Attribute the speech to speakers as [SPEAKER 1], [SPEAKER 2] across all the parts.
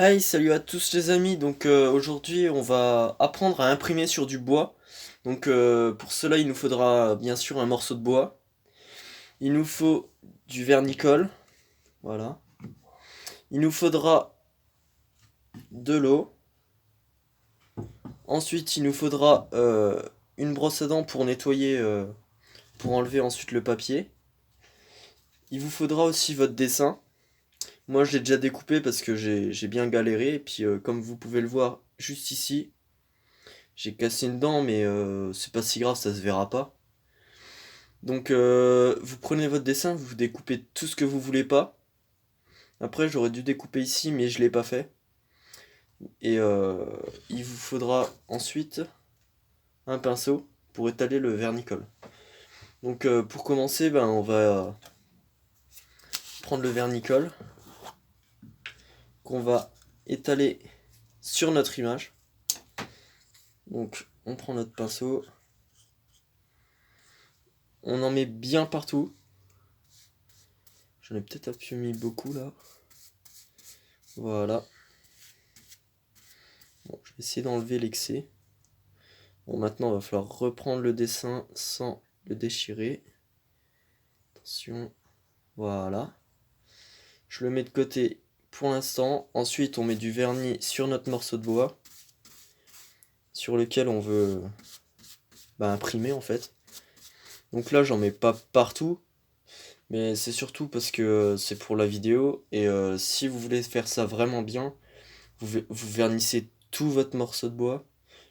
[SPEAKER 1] Hey, salut à tous les amis. Donc aujourd'hui, on va apprendre à imprimer sur du bois. Donc pour cela, il nous faudra bien sûr un morceau de bois. Il nous faut du vernicole, voilà. Il nous faudra de l'eau. Ensuite, il nous faudra une brosse à dents pour nettoyer, pour enlever ensuite le papier. Il vous faudra aussi votre dessin. Moi, je l'ai déjà découpé parce que j'ai bien galéré. Et puis comme vous pouvez le voir juste ici, j'ai cassé une dent, mais c'est pas si grave, ça se verra pas. Donc vous prenez votre dessin, vous découpez tout ce que vous voulez pas. Après j'aurais dû découper ici mais je l'ai pas fait. Et il vous faudra ensuite un pinceau pour étaler le vernicole. Donc pour commencer, ben, on va prendre le vernicole qu'on va étaler sur notre image. Donc on prend notre pinceau, on en met bien partout. J'en ai peut-être un peu mis beaucoup là. Voilà. Bon, je vais essayer d'enlever l'excès. Bon, maintenant, il va falloir reprendre le dessin sans le déchirer. Attention, voilà. Je le mets de côté pour l'instant. Ensuite, on met du vernis sur notre morceau de bois, sur lequel on veut imprimer en fait. Donc là, j'en mets pas partout, mais c'est surtout parce que c'est pour la vidéo. Et si vous voulez faire ça vraiment bien, vous vernissez tout votre morceau de bois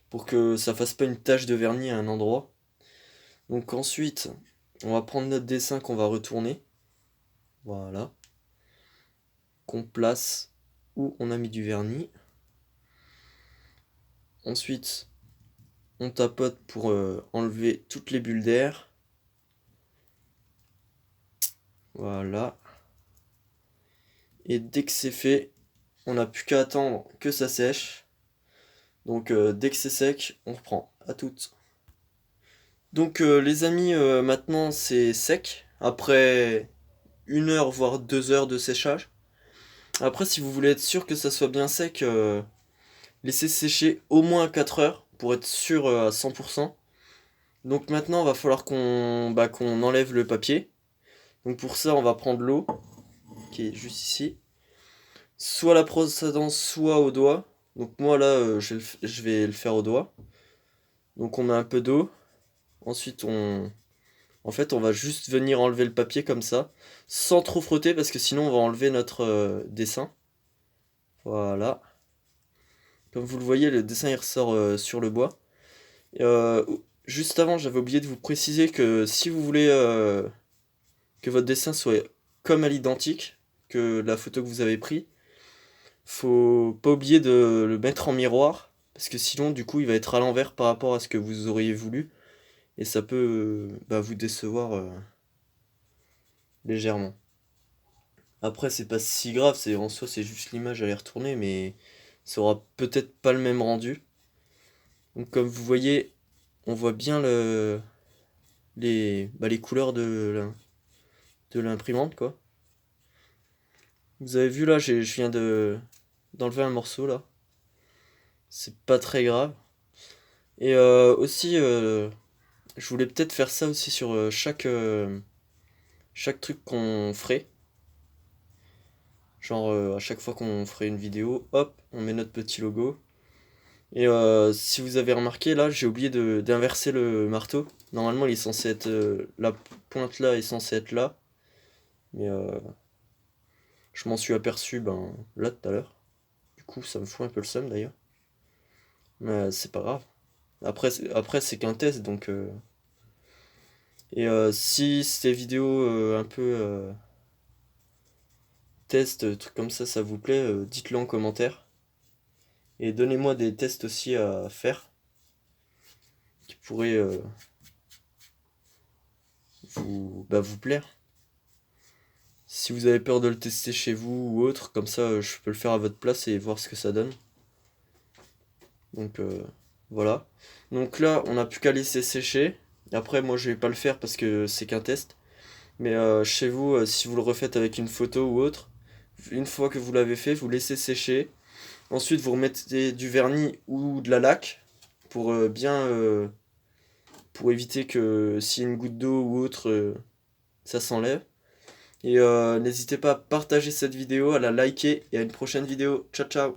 [SPEAKER 1] pour que ça fasse pas une tache de vernis à un endroit. Donc ensuite, on va prendre notre dessin qu'on va retourner. Voilà. Qu'on place où on a mis du vernis. Ensuite, on tapote pour enlever toutes les bulles d'air. Voilà. Et dès que c'est fait, on n'a plus qu'à attendre que ça sèche. Donc dès que c'est sec, on reprend. À toutes. Donc les amis, maintenant c'est sec. Après 1 heure voire 2 heures de séchage. Après, si vous voulez être sûr que ça soit bien sec, laissez sécher au moins 4 heures pour être sûr à 100%. Donc maintenant, il va falloir qu'on enlève le papier. Donc pour ça, on va prendre l'eau, qui est juste ici. Soit la brosse à dents, soit au doigt. Donc moi là, je vais le faire au doigt. Donc on met un peu d'eau. Ensuite, en fait, on va juste venir enlever le papier comme ça, sans trop frotter, parce que sinon on va enlever notre dessin. Voilà. Comme vous le voyez, le dessin il ressort sur le bois. Et, juste avant, j'avais oublié de vous préciser que si vous voulez que votre dessin soit comme à l'identique que la photo que vous avez prise, faut pas oublier de le mettre en miroir, parce que sinon, du coup, il va être à l'envers par rapport à ce que vous auriez voulu, et ça peut vous décevoir légèrement. Après, c'est pas si grave, en soi, c'est juste l'image à les retourner, mais ça aura peut-être pas le même rendu. Donc, comme vous voyez, on voit bien les couleurs de l'imprimante, quoi. Vous avez vu là, je viens d'enlever un morceau là. C'est pas très grave. Et aussi, je voulais peut-être faire ça aussi sur chaque truc qu'on ferait. Genre à chaque fois qu'on ferait une vidéo, hop, on met notre petit logo. Et si vous avez remarqué là, j'ai oublié d'inverser le marteau. Normalement, il est censé être la pointe là est censée être là, mais je m'en suis aperçu là tout à l'heure. Du coup, ça me fout un peu le seum d'ailleurs. Mais c'est pas grave. Après c'est qu'un test, donc... Et si ces vidéos un peu test, trucs comme ça vous plaît, dites-le en commentaire. Et donnez-moi des tests aussi à faire qui pourraient vous plaire. Si vous avez peur de le tester chez vous ou autre, comme ça je peux le faire à votre place et voir ce que ça donne. Donc voilà. Donc là, on n'a plus qu'à laisser sécher. Après, moi je vais pas le faire parce que c'est qu'un test. Mais chez vous, si vous le refaites avec une photo ou autre, une fois que vous l'avez fait, vous laissez sécher. Ensuite, vous remettez du vernis ou de la laque pour pour éviter que s'il y a une goutte d'eau ou autre, ça s'enlève. Et n'hésitez pas à partager cette vidéo, à la liker et à une prochaine vidéo. Ciao ciao!